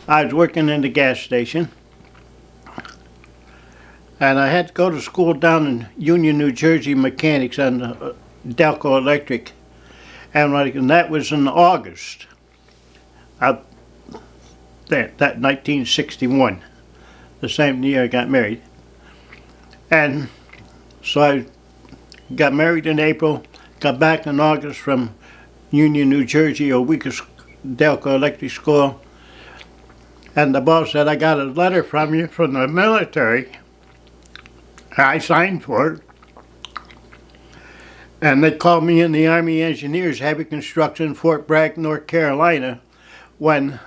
I was working in the gas station, and I had to go to school down in Union, New Jersey, mechanics on Delco Electric, and that was in August of that 1961, the same year I got married. And so I got married in April, got back in August from Union, New Jersey, a week of Delco Electric School, and the boss said, I got a letter from you from the military. I signed for it. And they called me in the Army Engineers, heavy construction, Fort Bragg, North Carolina, when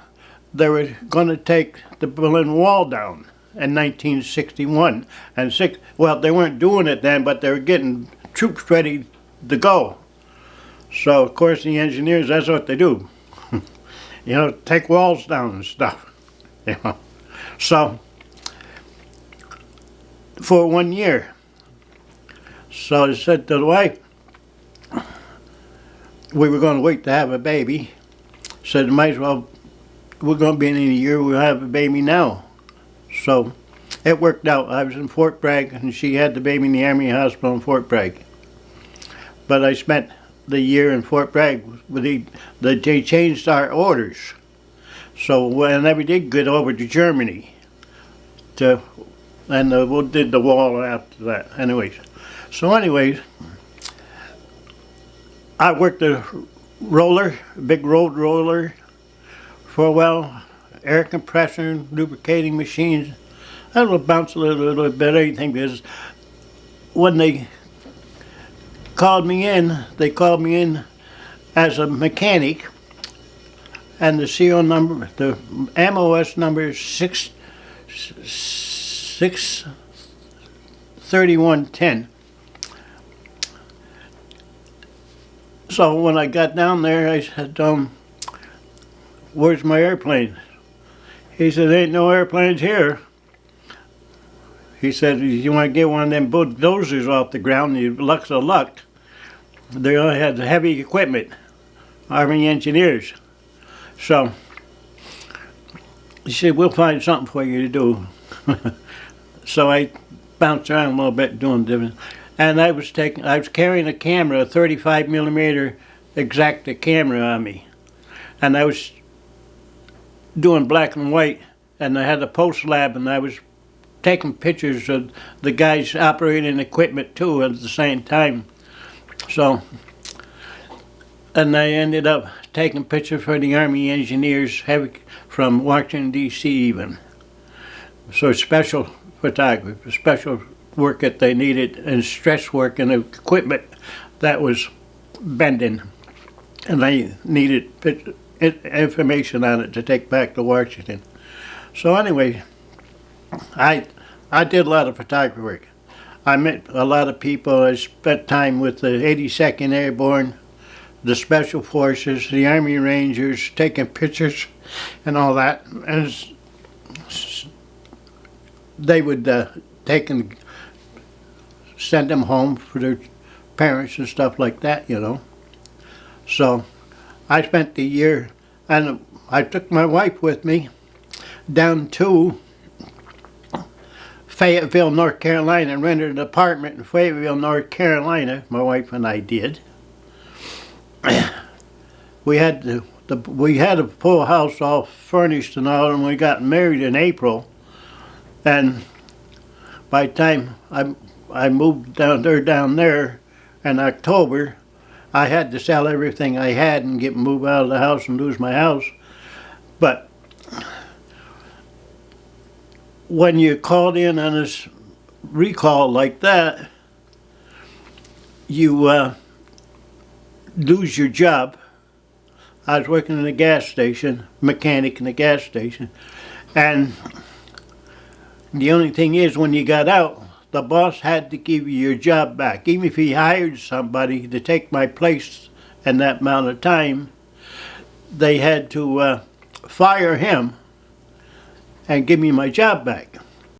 they were going to take the Berlin Wall down in 1961. And well, they weren't doing it then, but they were getting troops ready to go. So, of course, the engineers, that's what they do. You know, take walls down and stuff. You know. So, for 1 year. So I said to the wife, we were going to wait to have a baby. Said, might as well, we're going to be in a year, we'll have a baby now. So it worked out. I was in Fort Bragg, and she had the baby in the Army Hospital in Fort Bragg. But I spent the year in Fort Bragg. They changed our orders. So whenever we did get over to Germany, and we did the wall after that. Anyways, I worked a roller, a big road roller, for a while, air compressor, lubricating machines. I would bounce a little bit, anything, because when they called me in as a mechanic, and the CO number, the MOS number is 63110. So when I got down there, I said, where's my airplane? He said, there ain't no airplanes here. He said, you want to get one of them bulldozers off the ground, luck's of luck. They only had the heavy equipment, Army engineers. So he said, we'll find something for you to do. So I bounced around a little bit doing different. And I was carrying a camera, a 35mm Exacta camera on me. And I was doing black and white, and I had a post lab, and I was taking pictures of the guys operating equipment too at the same time. So, and I ended up taking pictures for the Army engineers from Washington, D.C. even. So special photography, special work that they needed, and stress work and equipment that was bending. And they needed information on it to take back to Washington. So anyway, I did a lot of photography work. I met a lot of people. I spent time with the 82nd Airborne, the Special Forces, the Army Rangers, taking pictures and all that. And they would send them home for their parents and stuff like that, you know. So I spent the year, and I took my wife with me down to Fayetteville, North Carolina, and rented an apartment in Fayetteville, North Carolina. My wife and I did. We had a full house all furnished and all, and we got married in April. And by the time I moved down there in October, I had to sell everything I had and move out of the house and lose my house. But when you called in on this recall like that, you lose your job. I was working in a gas station, mechanic in a gas station, and the only thing is, when you got out, the boss had to give you your job back. Even if he hired somebody to take my place in that amount of time, they had to fire him and give me my job back.